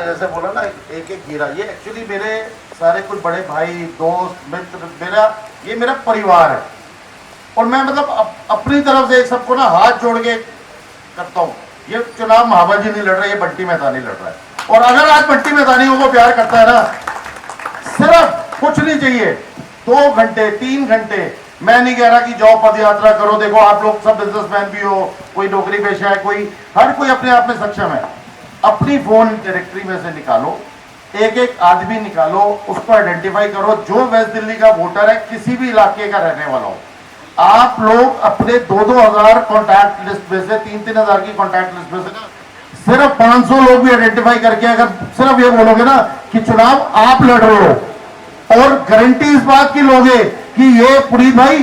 आपने जैसे बोला ना एक एक हीरा, ये एक्चुअली मेरे सारे कुछ बड़े भाई दोस्त मित्र ये मेरा परिवार है। और मैं मतलब अपनी तरफ से सबको ना हाथ जोड़ के करता हूँ। ये चुनाव महाबल जी नहीं लड़ रहे, ये बंटी मैदानी लड़ रहा है। और अगर आज बंटी मैदानियों को प्यार करता है ना, सिर्फ कुछ नहीं चाहिए, 2 घंटे 3 घंटे, मैं नहीं कह रहा कि जाओ पद यात्रा करो। देखो आप लोग सब बिजनेसमैन भी हो, कोई नौकरी पेशा है, कोई हर कोई अपने आप में सक्षम है। अपनी फोन डायरेक्टरी में से निकालो, एक एक आदमी निकालो, उसको आइडेंटिफाई करो जो वेस्ट दिल्ली का वोटर है, किसी भी इलाके का रहने वाला हो। आप लोग अपने 2-2 हजार कॉन्टैक्ट लिस्ट में से, 3-3 हजार की कॉन्टैक्ट लिस्ट में से सिर्फ 500 लोग भी आइडेंटिफाई करके अगर सिर्फ ये बोलोगे ना कि चुनाव आप लड़ रहे हो, और गारंटी इस बात की लोगे कि ये पुनीत भाई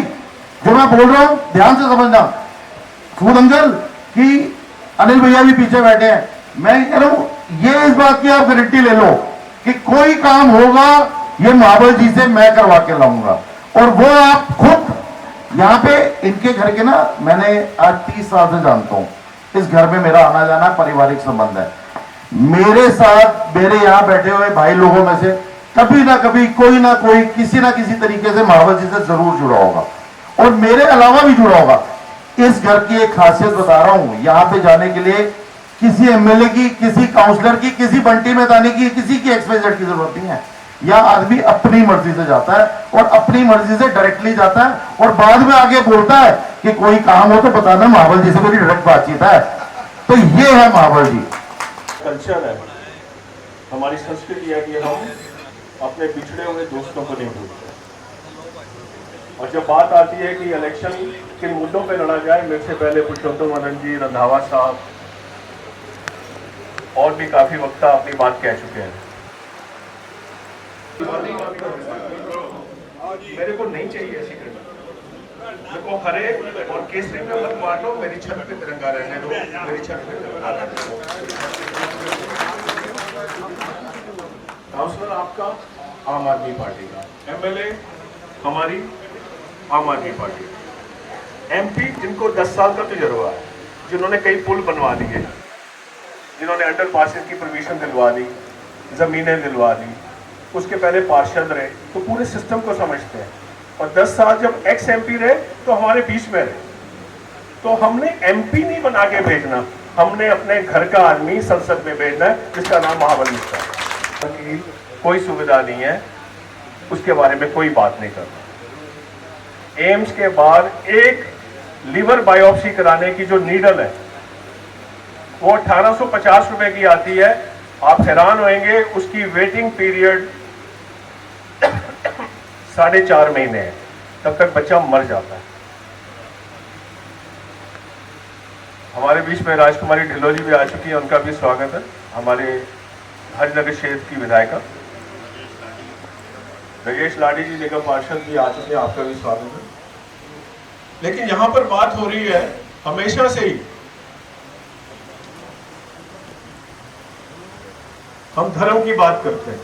जो मैं बोल रहा हूं ध्यान से समझना, सूद अंकल कि अनिल भैया भी पीछे बैठे हैं, मैं कह रहा हूं ये इस बात की आप गारंटी ले लो कि कोई काम होगा ये महाबल जी से मैं करवा के लाऊंगा। और वो आप खुद यहाँ पे इनके घर के ना, मैंने आज 30 साल से जानता हूं, इस घर में मेरा आना जाना पारिवारिक संबंध है। मेरे साथ मेरे यहाँ बैठे हुए भाई लोगों में से कभी ना कभी कोई ना कोई किसी ना किसी तरीके से महाबल जी से जरूर जुड़ा होगा, और मेरे अलावा भी जुड़ा होगा। इस घर की एक खासियत बता रहा हूं, यहाँ पे जाने के लिए किसी एमएलए की, किसी काउंसलर की, किसी बंटी मैदानी की, किसी की एक्सवाइजेड की जरूरत नहीं है। यह आदमी अपनी मर्जी से जाता है और अपनी मर्जी से डायरेक्टली जाता है, और बाद में आगे बोलता है कि कोई काम हो तो बताना, महाबल जी से मेरी डायरेक्ट बातचीत है। तो ये है महाबल जी। कल्चर है, हमारी संस्कृति है कि हम अपने बिछड़े हुए दोस्तों को नहीं भूलते। और जब बात आती है कि इलेक्शन किन मुद्दों पे लड़ा जाए, मेरे से पहले पुरुषोत्तम आनंद जी, रंधावा साहब और भी काफी वक्ता अपनी बात कह चुके हैं। मेरे को नहीं चाहिए ऐसी क्रिमिनल, मेरे को हरे और केसरी में मत मार लो, मेरी छत पे तिरंगा रहने दो, मेरी छत पे तिरंगा रहने दो। काउंसलर आपका आम आदमी पार्टी का, एमएलए हमारी आम आदमी पार्टी, एमपी जिनको 10 साल का तजुर्बा है, जिन्होंने कई पुल बनवा दिए, जिन्होंने अंडर पासेस की परमिशन दिलवा दी, जमीनें दिलवा दी, उसके पहले पार्षद रहे, तो पूरे सिस्टम को समझते हैं। और 10 साल जब एक्स एमपी रहे तो हमारे बीच में रहे। तो हमने एमपी नहीं बना के भेजना, हमने अपने घर का आदमी संसद में भेजना है, जिसका नाम महाबल मिश्रा है। कोई सुविधा नहीं है, उसके बारे में कोई बात नहीं करता। एम्स के बाद एक लीवर बायोप्सी कराने की जो नीडल है वो 1850 रुपए की आती है। आप हैरान होंगे, उसकी वेटिंग पीरियड 4.5 महीने है, तब तक बच्चा मर जाता है। हमारे बीच में राजकुमारी ढिल्लों जी भी आ चुकी है, उनका भी स्वागत है। हमारे हरिनगर क्षेत्र की विधायिका रजेश लाडी जी निगम पार्षद भी आ चुके हैं, आपका भी स्वागत है। लेकिन यहां पर बात हो रही है, हमेशा से ही हम धर्म की बात करते हैं।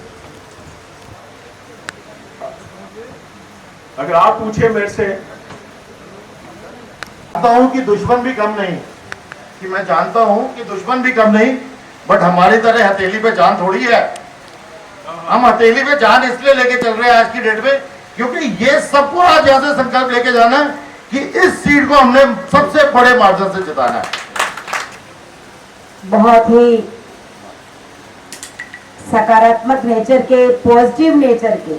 अगर आप पूछे मेरे से, जानता हूं कि दुश्मन भी कम नहीं, कि मैं जानता हूं कि दुश्मन भी कम नहीं, बट हमारी तरह हथेली पे जान थोड़ी है। हम हथेली पे जान इसलिए लेके चल रहे हैं आज की डेट में, क्योंकि ये सबको आज यहां से संकल्प लेके जाना है कि इस सीट को हमने सबसे बड़े मार्जिन से जिताना है। बहुत ही सकारात्मक नेचर के, पॉजिटिव नेचर के,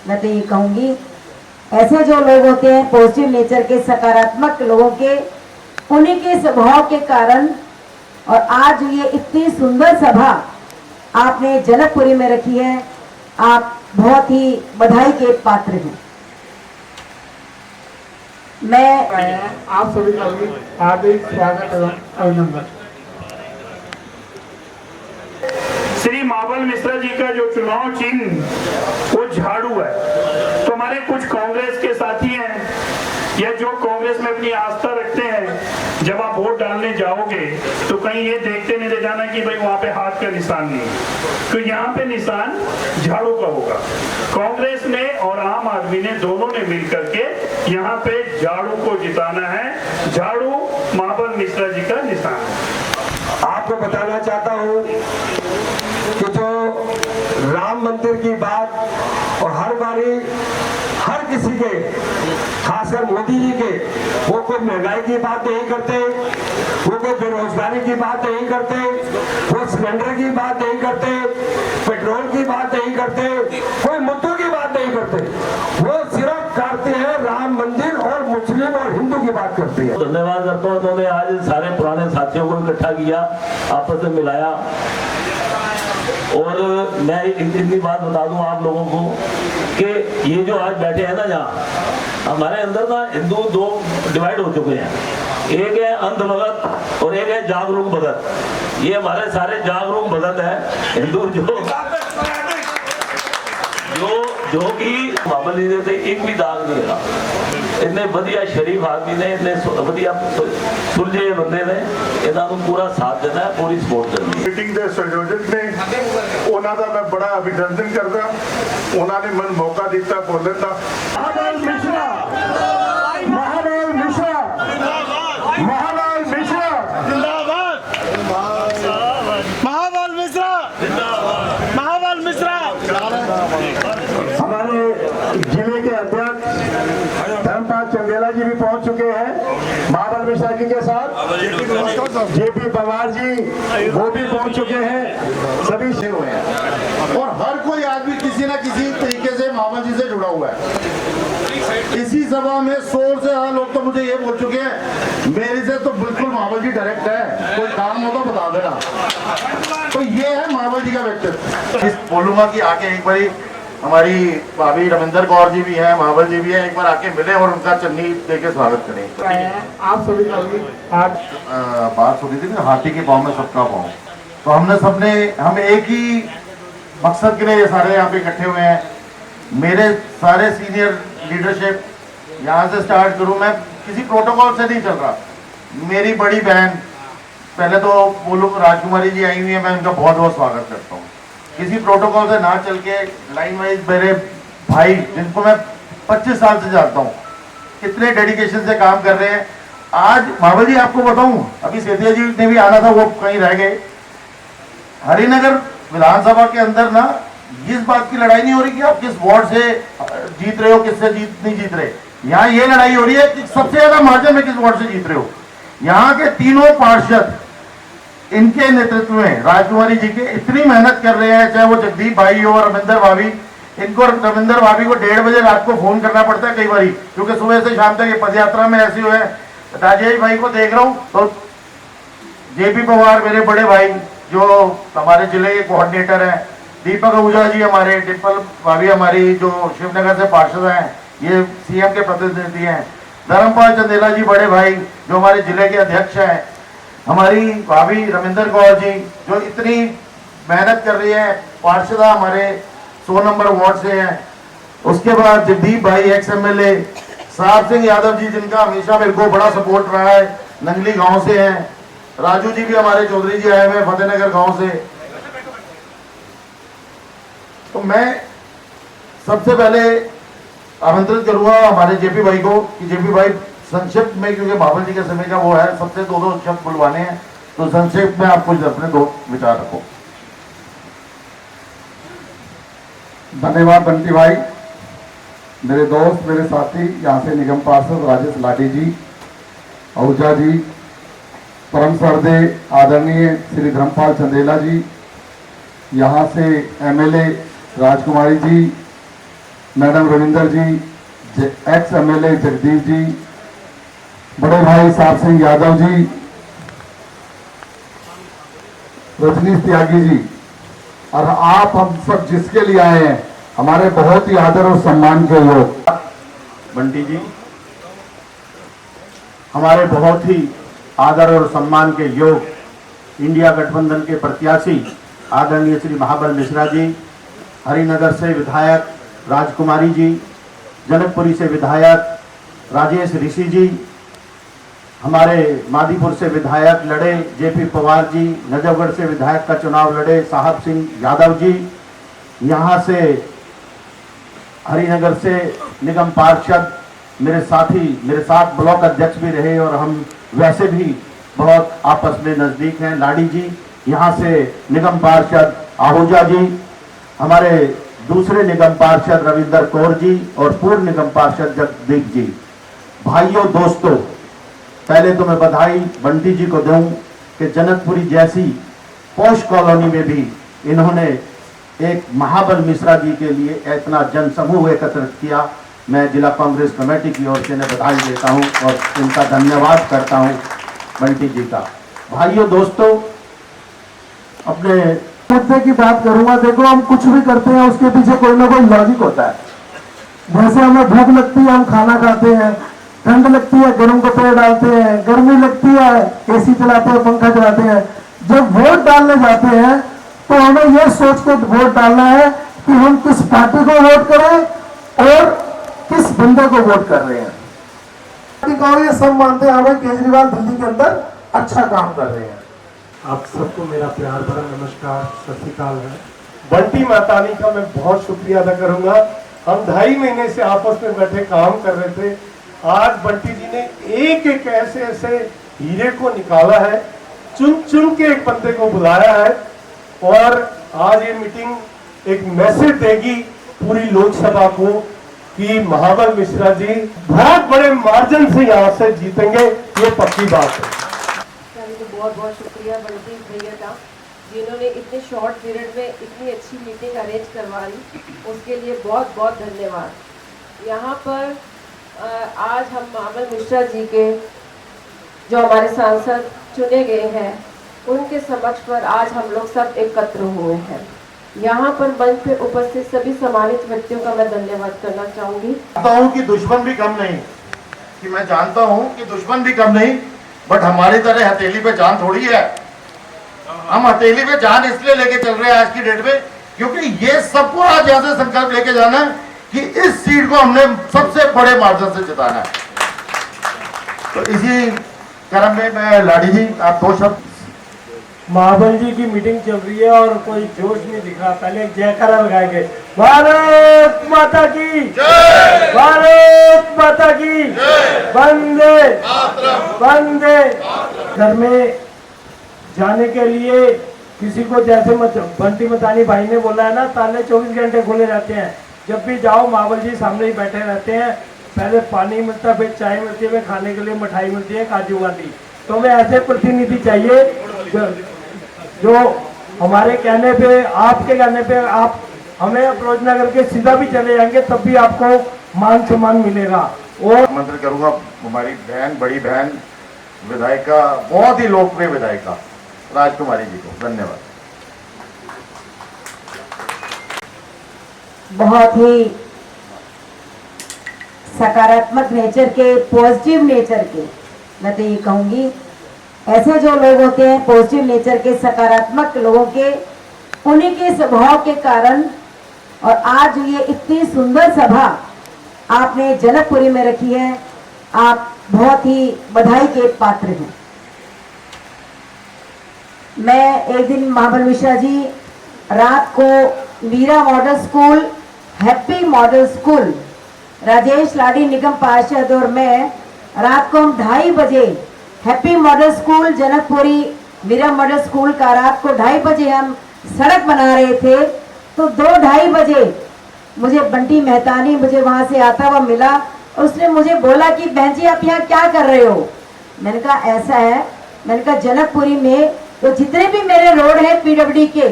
मैं तो ये कहूंगी ऐसे जो लोग होते हैं पॉजिटिव नेचर के, सकारात्मक लोगों के, उन्हीं के स्वभाव के कारण, और आज ये इतनी सुंदर सभा आपने जनकपुरी में रखी है, आप बहुत ही बधाई के पात्र हैं। मैं आप सभी का भी हार्दिक स्वागत एवं अभिनंदन। श्री महाबल मिश्रा जी का जो चुनाव चिन्ह वो झाड़ू है। तो हमारे कुछ कांग्रेस के साथी हैं या जो कांग्रेस में अपनी आस्था रखते हैं, जब आप वोट डालने जाओगे तो कहीं ये देखते नहीं रह जाना कि भाई वहां पे हाथ का निशान नहीं, तो यहाँ पे निशान झाड़ू का होगा। कांग्रेस ने और आम आदमी ने दोनों ने मिलकर के यहाँ पे झाड़ू को जिताना है। झाड़ू महाबल मिश्रा जी का निशान है। आपको बताना चाहता हूँ कि जो मंदिर की बात, और हर बारी हर किसी के, खासकर मोदी जी के, वो कोई महंगाई की बात नहीं करते, वो कोई बेरोजगारी की बात नहीं करते, वो सिलेंडर की बात नहीं करते, पेट्रोल की बात नहीं करते, कोई मुद्दों की बात नहीं करते। वो सिर्फ करते हैं राम मंदिर और मुस्लिम और हिंदू की बात करते हैं। धन्यवाद करता हूँ, उन्होंने आज सारे पुराने साथियों को इकट्ठा किया, आपस में मिलाया। और मैं इतनी बात बता दूं आप लोगों को कि ये जो आज बैठे हैं ना, यहाँ हमारे अंदर ना हिंदू दो डिवाइड हो चुके हैं। एक है अंध भगत और एक है जागरूक भगत। ये हमारे सारे जागरूक भगत हैं हिंदू, जो कि बाबा जी ने एक भी दाग नहीं लगा। इतने बढ़िया शरीफ आदमी ने, इतने बढ़िया सुलझे बंदे ने, इन्हों को पूरा साथ देना है, पूरी सपोर्ट करनी है। मीटिंग के संयोजक ने उन्हों का मैं बड़ा अभिनंदन करता, उन्होंने मैं मौका दिता बोलने का। महालाल मिश्रा, महालाल मिश्रा, महालाल मिश्रा जिंदाबाद, महाबल मिश्रा जिंदाबाद, महाबल मिश्रा। हमारे जिले के अध्यक्ष धर्मपाल चंदेला जी भी पहुंच चुके हैं महाबल मिश्रा जी के साथ। जेपी पवार जी वो भी पहुंच चुके हैं। सभी से हुए हैं और हर कोई आदमी किसी न किसी तरीके से महाबल जी से जुड़ा हुआ है। इसी सभा में 100 से ज्यादा लोग तो मुझे ये बोल चुके हैं, मेरे से तो बिल्कुल महाबल जी डायरेक्ट है, कोई काम हो तो बता देना। तो ये है महाबल जी का व्यक्तित्व। इस बोलूंगा कि आके एक बारी हमारी भाभी रविंदर कौर जी भी हैं, महाबल जी भी हैं, एक बार आके मिले और उनका चन्नी देके स्वागत करें। आप सभी का भी आज बात सुनी थी ना, हाथी के पाँव में सबका पाँव, तो हम एक ही मकसद के लिए सारे यहाँ पे इकट्ठे हुए हैं। मेरे सारे सीनियर लीडरशिप यहाँ से स्टार्ट करूँ, मैं किसी प्रोटोकॉल से नहीं चल रहा। मेरी बड़ी बहन, पहले तो बोलूँ राजकुमारी जी आई हुई है, मैं उनका बहुत बहुत स्वागत करता हूँ। किसी प्रोटोकॉल से ना चल के लाइन वाइज मेरे भाई, जिनको मैं 25 साल से जानता हूँ, कितने डेडिकेशन से काम कर रहे हैं। आज महाबल जी आपको बताऊं, अभी सेठिया जी ने भी आना था, वो कहीं रह गए। हरिनगर विधानसभा के अंदर ना इस बात की लड़ाई नहीं हो रही कि आप किस वार्ड से जीत रहे हो, किससे नहीं जीत रहे। यहाँ ये लड़ाई हो रही है कि सबसे ज्यादा मार्जिन में किस वार्ड से जीत रहे हो। यहाँ के तीनों पार्षद इनके नेतृत्व में राजकुमारी जी के इतनी मेहनत कर रहे हैं, चाहे वो जगदीप भाई हो, रविंदर भाभी। इनको रविंदर भाभी को 1:30 बजे रात को फोन करना पड़ता है कई बार, क्योंकि सुबह से शाम तक ये पदयात्रा में ऐसे हुए हैं। राजेश भाई को देख रहा हूँ, तो जेपी पवार मेरे बड़े भाई जो हमारे जिले के कोऑर्डिनेटर हैं, दीपक आहूजा जी हमारे, डिम्पल भाभी हमारी जो शिवनगर से पार्षद हैं, ये सीएम के प्रतिनिधि हैं, धर्मपाल चंदेला जी बड़े भाई जो हमारे जिले के अध्यक्ष हैं, हमारी भाभी रविंदर कौर जी जो इतनी मेहनत कर रही है, पार्षदा हमारे 100 नंबर वार्ड से हैं। उसके बाद जगदीप भाई एक्स एमएलए, साहब सिंह यादव जी जिनका हमेशा मेरे को बड़ा सपोर्ट रहा है, नंगली गांव से हैं। राजू जी भी हमारे चौधरी जी आए हुए फतेहनगर गांव से। तो मैं सबसे पहले आमंत्रित करूंगा हमारे जेपी भाई को कि जेपी भाई संक्षिप्त में, क्योंकि बाबा जी के समय का वो है, सबसे दो शब्द बुलवाने हैं, तो संक्षिप्त में आप कुछ अपने 2 विचार रखो। धन्यवाद बंटी भाई, मेरे दोस्त, मेरे साथी, यहाँ से निगम पार्षद राजेश लाठी जी, आहूजा जी, परम सरदे आदरणीय श्री धर्मपाल चंदेला जी, यहाँ से एमएलए राजकुमारी जी, मैडम रविंदर जी, एक्स एमएलए जगदीप जी, बड़े भाई साहब सिंह यादव जी, रजनीश त्यागी जी, और आप हम सब जिसके लिए आए हैं, हमारे बहुत ही आदर और सम्मान के लोग। बंटी जी हमारे बहुत ही आदर और सम्मान के योग इंडिया गठबंधन के प्रत्याशी आदरणीय श्री महाबल मिश्रा जी, हरिनगर से विधायक राजकुमारी जी, जनकपुरी से विधायक राजेश ऋषि जी, हमारे मादीपुर से विधायक लड़े जेपी पवार जी, नजफगढ़ से विधायक का चुनाव लड़े साहब सिंह यादव जी, यहाँ से हरिनगर से निगम पार्षद मेरे साथी, मेरे साथ ब्लॉक अध्यक्ष भी रहे और हम वैसे भी बहुत आपस में नज़दीक हैं, लाड़ी जी, यहाँ से निगम पार्षद आहूजा जी, हमारे दूसरे निगम पार्षद रविंदर कौर जी और पूर्व निगम पार्षद जगदीप जी। भाइयों दोस्तों, पहले तो मैं बधाई बंटी जी को दूं कि जनकपुरी जैसी पॉश कॉलोनी में भी इन्होंने एक महाबल मिश्रा जी के लिए इतना जनसमूह एकत्रित किया। मैं जिला कांग्रेस कमेटी की ओर से इन्हें बधाई देता हूं और इनका धन्यवाद करता हूं बंटी जी का। भाइयों दोस्तों, अपने मुद्दे की बात करूंगा। देखो, हम कुछ भी करते हैं उसके पीछे कोई ना कोई लॉजिक होता है। जैसे हमें भूख लगती है हम खाना खाते हैं, ठंड लगती है गर्म कपड़े डालते हैं, गर्मी लगती है एसी चलाते हैं, पंखा चलाते हैं। जब वोट डालने जाते हैं तो हमें यह सोच कर वोट डालना है कि हम किस पार्टी को वोट करें और किस बंदे को वोट कर रहे हैं। कांग्रेस सब मानते हैं हमें केजरीवाल दिल्ली के अंदर अच्छा काम कर रहे हैं। आप सबको मेरा प्यार भरा नमस्कार, सत श्री अकाल है। बंटी मातानी का मैं बहुत शुक्रिया अदा करूंगा। हम 2.5 महीने से आपस में बैठे काम कर रहे थे। आज बंटी जी ने एक एक ऐसे ऐसे हीरे को निकाला है, चुन चुन के एक बंदे को बुलाया है और आज ये मीटिंग एक मैसेज देगी पूरी लोकसभा को कि महाबल मिश्रा जी बहुत बड़े मार्जिन से यहाँ से जीतेंगे, ये पक्की बात है। बहुत बहुत शुक्रिया बंटी भैया का, जिन्होंने इतने शॉर्ट पीरियड में इतनी अच्छी मीटिंग अरेंज करवा ली, उसके लिए बहुत बहुत धन्यवाद। यहाँ पर आज हम महाबल मिश्रा जी के जो हमारे सांसद चुने गए हैं उनके समक्ष पर आज हम लोग सब एकत्र हुए हैं। यहाँ पर मंच पे उपस्थित सभी सम्मानित व्यक्तियों का मैं धन्यवाद करना चाहूंगी। जानता हूँ कि दुश्मन भी कम नहीं, कि मैं जानता हूँ कि दुश्मन भी कम नहीं, बट हमारी तरह हथेली पे जान थोड़ी है। हम हथेली पे जान इसलिए लेके चल रहे हैं आज की डेट में क्योंकि ये सबको आज यहाँ से संकल्प लेके जाना है कि इस सीट को हमने सबसे बड़े मार्जिन से जिताना है। तो इसी क्रम में मैं लाडी जी आप 2 शब्द। महाबल जी की मीटिंग चल रही है और कोई जोश नहीं दिख रहा। पहले एक जयकारा लगाएंगे, भारत माता की जय, भारत माता की जय, वंदे वंदे। घर में जाने के लिए किसी को जैसे बंटी मतानी भाई ने बोला है ना, ताले 24 घंटे खुले रहते हैं। जब भी जाओ महाबल जी सामने ही बैठे रहते हैं। पहले पानी मिलता है, फिर चाय मिलती है, फिर खाने के लिए मिठाई मिलती है, काजू वाली। तो हमें ऐसे प्रतिनिधि चाहिए जो हमारे कहने पे, आपके कहने पे आप हमें अप्रोच न करके सीधा भी चले जाएंगे, तब भी आपको मान सम्मान मिलेगा। और मंत्र करूंगा हमारी बहन, बड़ी बहन विधायिका, बहुत ही लोकप्रिय विधायिका राजकुमारी जी को धन्यवाद। बहुत ही सकारात्मक नेचर के, पॉजिटिव नेचर के, मैं तो ये कहूँगी ऐसे जो लोग होते हैं पॉजिटिव नेचर के, सकारात्मक लोगों के, उन्हीं के स्वभाव के कारण और आज ये इतनी सुंदर सभा आपने जनकपुरी में रखी है, आप बहुत ही बधाई के पात्र हैं। मैं एक दिन महाबल मिश्रा जी रात को Meera model school, happy model school, Rajesh Laddi निगम पार्षद और मैं रात को हम 2:30 बजे happy model school Janakpuri Meera model school का रात को 2:30 बजे हम सड़क बना रहे थे। तो 2-2:30 बजे मुझे बंटी मेहतानी मुझे वहां से आता हुआ मिला और उसने मुझे बोला कि बहन जी आप यहाँ क्या कर रहे हो। मैंने कहा ऐसा है, मैंने कहा जनकपुरी में तो जितने भी मेरे रोड है पीडब्ल्यूडी के,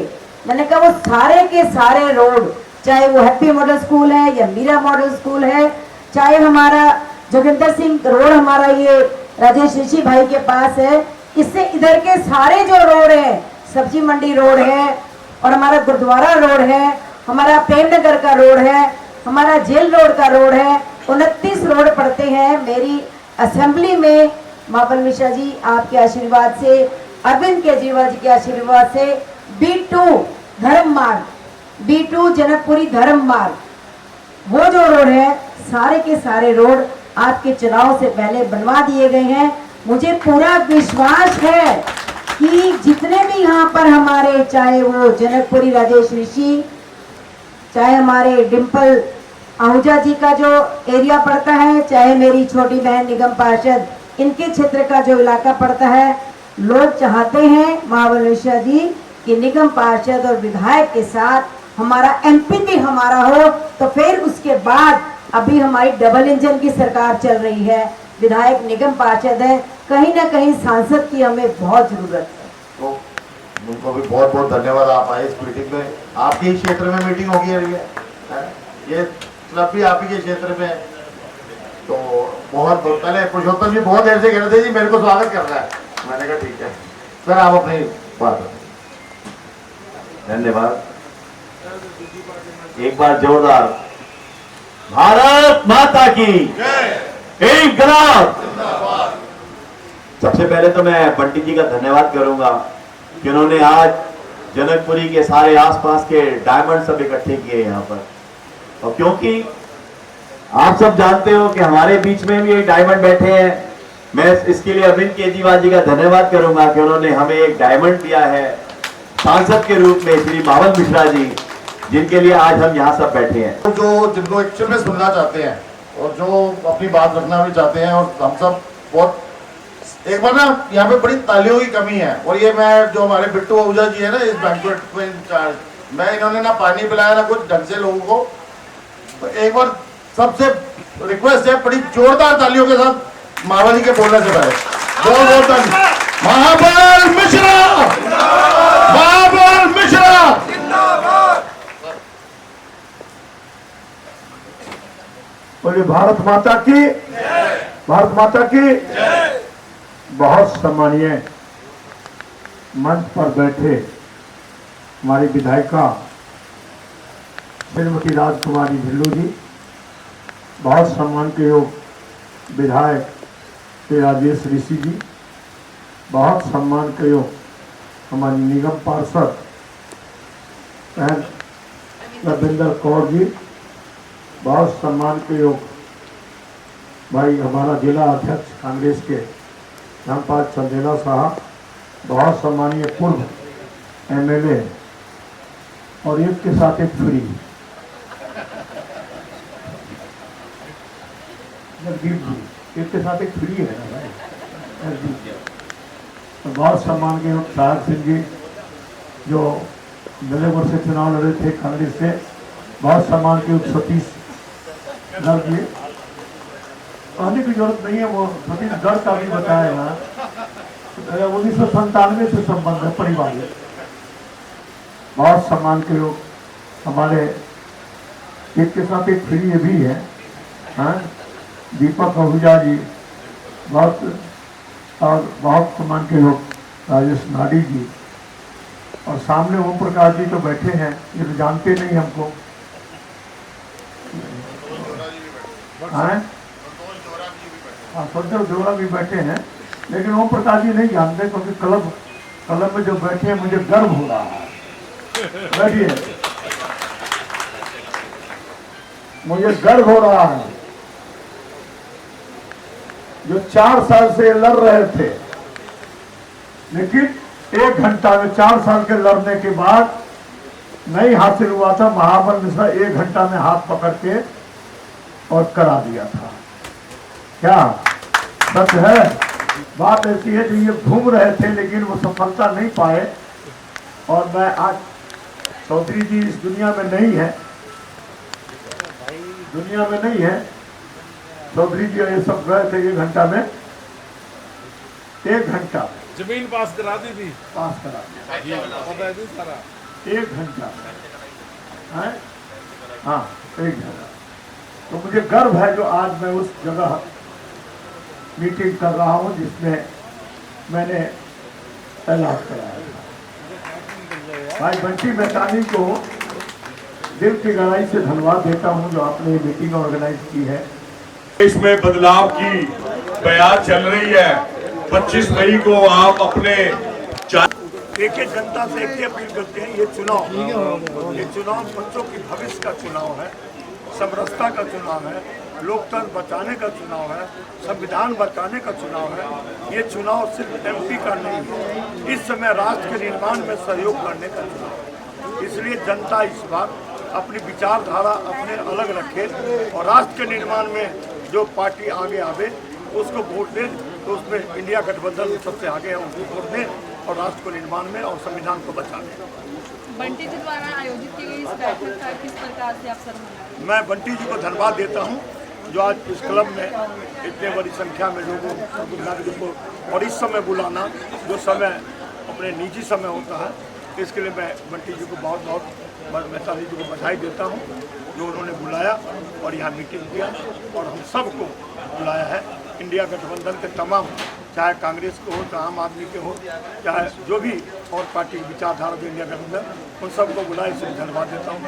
मैंने कहा वो सारे के सारे रोड, चाहे वो हैप्पी मॉडल स्कूल है या मीरा मॉडल स्कूल है, चाहे हमारा जोगिंदर सिंह रोड हमारा ये राजेश ऋषि भाई के पास है, इससे इधर के सारे जो रोड है, सब्जी मंडी रोड है और हमारा गुरुद्वारा रोड है, हमारा प्रेमनगर का रोड है, हमारा जेल रोड का रोड है, 29 रोड पड़ते हैं। मेरी असेंबली में महाबल मिश्रा जी आपके आशीर्वाद से, अरविंद केजरीवाल जी के आशीर्वाद से B2 धर्म मार्ग, B2 जनकपुरी धर्म मार्ग, वो जो रोड है सारे के सारे रोड आपके चुनाव से पहले बनवा दिए गए हैं। मुझे पूरा विश्वास है कि जितने भी यहाँ पर हमारे, चाहे वो जनकपुरी राजेश ऋषि, चाहे हमारे डिम्पल आहूजा जी का जो एरिया पड़ता है, चाहे मेरी छोटी बहन निगम पार्षद इनके क्षेत्र का जो इलाका पड़ता है, लोग चाहते हैं महाबल मिश्रा जी कि निगम पार्षद और विधायक के साथ हमारा एमपी भी हमारा हो, तो फिर उसके बाद अभी हमारी डबल इंजन की सरकार चल रही है, विधायक निगम पार्षद है, कहीं ना कहीं सांसद की हमें बहुत जरूरत है। तो उनको भी बहुत बहुत धन्यवाद, आप आए इस मीटिंग में। आपके ही क्षेत्र में मीटिंग होगी है? ये क्लब भी आप ही के क्षेत्र में है। तो बहुत पहले पुरुषोत्तम जी बहुत देर से कह रहे थे जी मेरे को स्वागत कर रहा है, मैंने कहा ठीक है सर आप अपनी बात। धन्यवाद। एक बार जोरदार भारत माता की इंकलाब। सबसे पहले तो मैं बंटी जी का धन्यवाद करूंगा कि उन्होंने आज जनकपुरी के सारे आसपास के डायमंड सब इकट्ठे किए यहाँ पर। और क्योंकि आप सब जानते हो कि हमारे बीच में भी एक डायमंड बैठे हैं, मैं इसके लिए अरविंद केजरीवाल जी का धन्यवाद करूंगा कि उन्होंने हमें एक डायमंड दिया है सांसद के रूप में, श्री मावल मिश्रा जी, जिनके लिए आज हम यहाँ सब बैठे हैं। जो जिनको एक्चुअल में सुनना चाहते हैं और जो अपनी बात रखना भी चाहते हैं, और हम सब बहुत एक बार ना यहाँ पे बड़ी तालियों की कमी है। और ये मैं जो हमारे बिट्टू आहूजा जी है ना इस बैंक्वेट में इंचार्ज, मैं इन्होंने ना पानी पिलाया ना कुछ ढंग से लोगों को। तो एक बार सबसे रिक्वेस्ट है बड़ी जोरदार तालियों के साथ मावल जी के बोलने से पहले बहुत बहुत धन्यवाद। महाबल मिश्रा, महाबल मिश्रा। बोलिए भारत माता की, भारत माता की। बहुत सम्मानीय मंच पर बैठे हमारी विधायिका श्रीमती राजकुमारी ढिल्लों जी, बहुत सम्मान के योग विधायक श्री राजेश ऋषि जी, बहुत सम्मान के योग हमारी निगम पार्षद बहन रविंदर कौर जी, बहुत सम्मान के योग भाई हमारा जिला अध्यक्ष कांग्रेस के रामपाल चंदेला साहब, बहुत सम्मानीय पूर्व एमएलए और एक के साथ एक फ्री नरदीप जी, एक के साथ एक फ्री है ना भाई नरदीप जी। तो बहुत सम्मान के योग साहब सिंह जी जो नलेवर से चुनाव लड़े थे कांग्रेस से, बहुत सम्मान के योग सतीश गर्ग जी, कहने की जरूरत नहीं है, वो सतीश गर्ग का भी बताया ना, 1997 से संबंध है पारिवारिक। बहुत सम्मान के लोग हमारे एक के साथ एक फ्री ये भी है, हाँ? दीपक आहूजा जी, बहुत और बहुत सम्मान के लोग राजेश नाडी जी, और सामने ओम प्रकाश जी तो बैठे हैं, ये तो जानते नहीं हमको, हाँ संतोष जोरा भी बैठे हैं, लेकिन ओम प्रकाश जी नहीं जानते क्योंकि क्लब में जो बैठे हैं मुझे गर्व हो रहा है। बैठिए, मुझे गर्व हो रहा है। जो 4 साल से लड़ रहे थे, लेकिन 1 घंटा में 4 साल के लड़ने के बाद नहीं हासिल हुआ था, महाबल मिश्रा 1 घंटा में हाथ पकड़ के और करा दिया था। क्या सच है? बात ऐसी है कि ये घूम रहे थे लेकिन वो सफलता नहीं पाए, और मैं आज चौधरी जी इस दुनिया में नहीं है, दुनिया में नहीं है, चौधरी जी ये सब गए थे 1 घंटा में, 1 घंटा जमीन पास करा दी थी, पास करा दिया सारा 1 घंटा है, हाँ 1 घंटा। तो मुझे गर्व है जो आज मैं उस जगह मीटिंग कर रहा हूं जिसमें मैंने ऐलान कराया था। भाई बंटी मेहतानी को दिल की गहराई से धन्यवाद देता हूं जो आपने ये मीटिंग ऑर्गेनाइज की है। इसमें बदलाव की बयान चल रही है। 25 मई को आप अपने देखिए, जनता से एक ही अपील करते हैं, ये चुनाव बच्चों की भविष्य का चुनाव है, समरसता का चुनाव है, लोकतंत्र बचाने का चुनाव है, संविधान बचाने का चुनाव है। ये चुनाव सिर्फ एमपी का नहीं है, इस समय राष्ट्र के निर्माण में सहयोग करने का चुनाव है। इसलिए जनता इस बार अपनी विचारधारा अपने अलग रखे और राष्ट्र के निर्माण में जो पार्टी आगे आवे उसको वोट दे। तो उसमें इंडिया गठबंधन सबसे आगे है, उनको वोट दें और राष्ट्र को निर्माण में और संविधान को बचा दें। बंटी जी द्वारा आयोजित की गई इस बैठक का किस प्रकार से आप सराहना? मैं बंटी जी को धन्यवाद देता हूं जो आज इस क्लब में इतने बड़ी संख्या में लोगों नागरिकों को और इस समय बुलाना, जो समय अपने निजी समय होता है, इसके लिए मैं बंटी जी को बहुत बहुत मेहता जी को बधाई देता हूं जो उन्होंने बुलाया और यहाँ मीटिंग किया और हम सबको बुलाया है। इंडिया गठबंधन के तमाम, चाहे कांग्रेस के हो, चाहे आम आदमी के हो, चाहे जो भी और पार्टी विचारधारा जो इंडिया गठबंधन, उन सबको बुलाए, इसलिए धन्यवाद देता हूँ।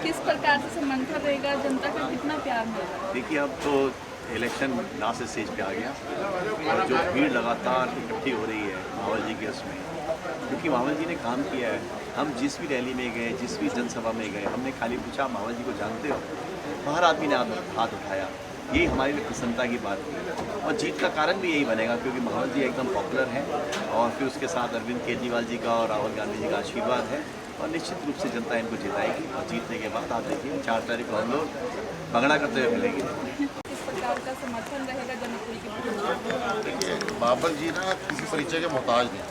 किस प्रकार से समर्थन रहेगा, जनता का कितना प्यार मिलेगा? देखिए, अब तो इलेक्शन लास्ट स्टेज पे आ गया और जो भीड़ लगातार इकट्ठी हो रही है मावल जी के उसमें, क्योंकि मावल जी ने काम किया है। हम जिस भी रैली में गए, जिस भी जनसभा में गए, हमने खाली पूछा मावल जी को जानते हो? हर आदमी ने हाथ उठाया। यही हमारे लिए प्रसन्नता की बात थी और जीत का कारण भी यही बनेगा क्योंकि मावल जी एकदम पॉपुलर हैं और फिर उसके साथ अरविंद केजरीवाल जी का और राहुल गांधी जी का आशीर्वाद है और निश्चित रूप से जनता इनको जिताएगी और जीतने के बाद आप देखिए 4 तारीख को हम लोग भंगड़ा करते हुए मिलेंगे। किस प्रकार का समर्थन रहेगा जनपुरी के? देखिए, महाबल जी ना किसी परिचय के मोहताज नहीं।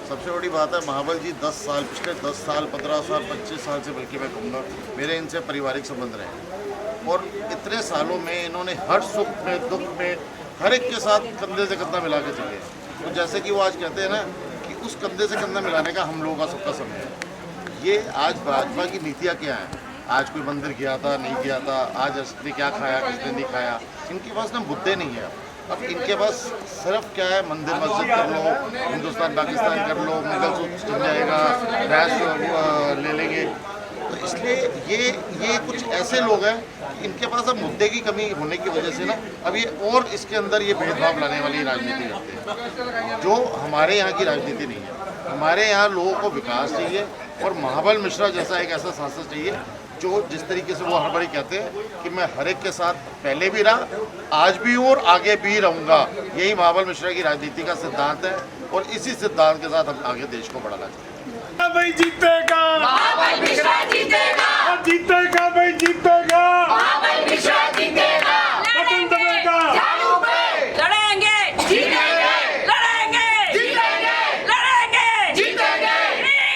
सबसे बड़ी बात है, महाबल जी 10 साल, पिछले 10 साल, 15 साल, 25 साल से बल्कि मैं कहूँगा मेरे इनसे पारिवारिक संबंध रहे और इतने सालों में इन्होंने हर सुख में, दुख में, हर एक के साथ कंधे से कंधा मिला के चले। तो जैसे कि वो आज कहते हैं ना कि उस कंधे से कंधा मिलाने का हम लोगों का सबका समय है। ये आज भाजपा की नीतियाँ क्या हैं? आज कोई मंदिर गया था, नहीं गया था, आज ने क्या खाया, किसने नहीं खाया, इनके पास ना मुद्दे नहीं है। अब इनके पास सिर्फ क्या है, मंदिर मस्जिद कर लो, हिंदुस्तान पाकिस्तान कर लो, मुगल सूत्र चल जाएगा, भैंस ले लेंगे। तो इसलिए ये कुछ ऐसे लोग हैं, इनके पास अब मुद्दे की कमी होने की वजह से ना अब ये और इसके अंदर ये भेदभाव लाने वाली राजनीति करते हैं जो हमारे यहाँ की राजनीति नहीं है। हमारे यहाँ लोगों को विकास चाहिए और महाबल मिश्रा जैसा एक ऐसा सांसद चाहिए जो जिस तरीके से वो हर बारी कहते हैं कि मैं हर एक के साथ पहले भी रहा, आज भी हूँ और आगे भी रहूँगा। यही महाबल मिश्रा की राजनीति का सिद्धांत है और इसी सिद्धांत के साथ हम आगे देश को बढ़ाना चाहते हैं। भाई जीतेगा, महाबल मिश्रा जीतेगा, जीतेगा भाई जीतेगा, महाबल मिश्रा जीतेगा, बटन दबाएगा, झाड़ू पे लड़ेंगे, जीतेंगे, लड़ेंगे, जीतेंगे, लड़ेंगे, जीतेंगे,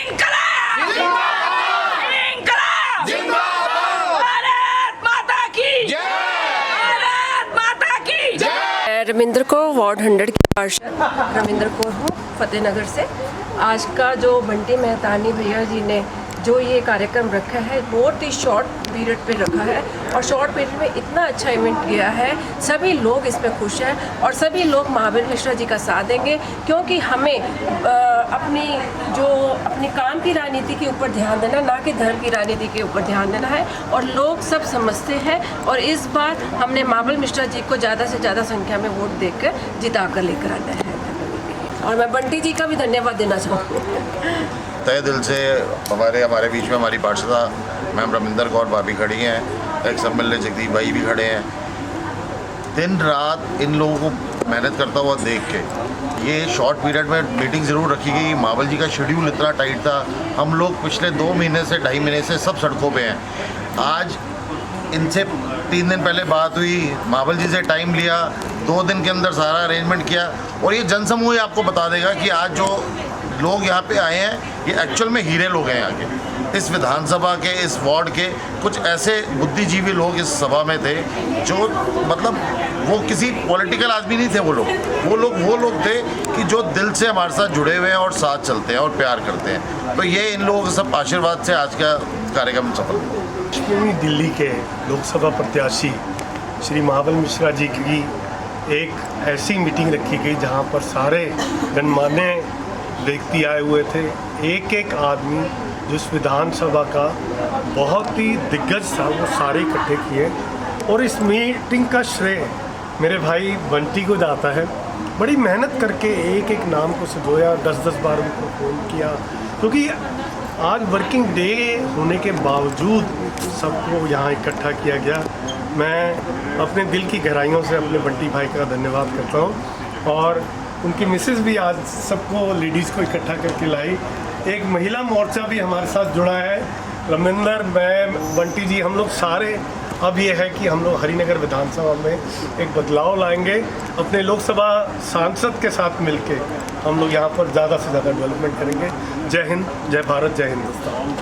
इंकलाब जिंदाबाद, इंकलाब जिंदाबाद, भारत माता की जय, भारत माता की जय। रविंद्र कौर, वार्ड 100 की पार्षद रविंद्र कौर हूँ, फतेहनगर से। आज का जो बंटी मेहतानी भैया जी ने जो ये कार्यक्रम रखा है, बहुत ही शॉर्ट पीरियड पे रखा है और शॉर्ट पीरियड में इतना अच्छा इवेंट किया है। सभी लोग इसमें खुश हैं और सभी लोग महाबल मिश्रा जी का साथ देंगे क्योंकि हमें अपनी काम की राजनीति के ऊपर ध्यान देना, ना कि धर्म की राजनीति के ऊपर ध्यान देना है और लोग सब समझते हैं। और इस बार हमने महाबल मिश्रा जी को ज़्यादा से ज़्यादा संख्या में वोट देकर जिता कर लेकर आना है और मैं बंटी जी का भी धन्यवाद देना चाहूँगी। तहे दिल से हमारे बीच में हमारी पार्षदा मैम रविंदर कौर भाभी खड़ी हैं, एक्स एमएलए जगदीप भाई भी खड़े हैं। दिन रात इन लोगों को मेहनत करता हुआ देख के ये शॉर्ट पीरियड में मीटिंग ज़रूर रखी गई। महाबल जी का शेड्यूल इतना टाइट था, हम लोग पिछले 2 महीने से 2.5 महीने से सब सड़कों पे हैं। आज इनसे 3 दिन पहले बात हुई, महाबल जी से टाइम लिया, 2 दिन के अंदर सारा अरेंजमेंट किया और ये जनसमूह आपको बता देगा कि आज जो लोग यहाँ पे आए हैं ये एक्चुअल में हीरे लोग हैं। यहाँ के इस विधानसभा के, इस वार्ड के कुछ ऐसे बुद्धिजीवी लोग इस सभा में थे जो मतलब वो किसी पॉलिटिकल आदमी नहीं थे। वो लोग थे कि जो दिल से हमारे साथ जुड़े हुए हैं और साथ चलते हैं और प्यार करते हैं। तो ये इन लोगों के सब आशीर्वाद से आज का कार्यक्रम सफल हुआ। पश्चिमी दिल्ली के लोकसभा प्रत्याशी श्री महाबल मिश्रा जी की एक ऐसी मीटिंग रखी गई जहां पर सारे गणमान्य व्यक्ति आए हुए थे। एक आदमी जो इस विधानसभा का बहुत ही दिग्गज था वो सारे इकट्ठे किए और इस मीटिंग का श्रेय मेरे भाई बंटी को जाता है। बड़ी मेहनत करके एक नाम को सजोया, 10-10 बार उनको फ़ोन किया क्योंकि आज वर्किंग डे होने के बावजूद सबको यहाँ इकट्ठा किया गया। मैं अपने दिल की गहराइयों से अपने बंटी भाई का धन्यवाद करता हूँ और उनकी मिसेस भी आज सबको लेडीज़ को इकट्ठा करके लाई। एक महिला मोर्चा भी हमारे साथ जुड़ा है, रमिंदर, मैं, बंटी जी, हम लोग सारे अब ये है कि हम लोग हरिनगर विधानसभा में एक बदलाव लाएंगे, अपने लोकसभा सांसद के साथ मिलके हम लोग यहाँ पर ज़्यादा से ज़्यादा डेवलपमेंट करेंगे। जय हिंद, जय भारत, जय हिंदुस्तान।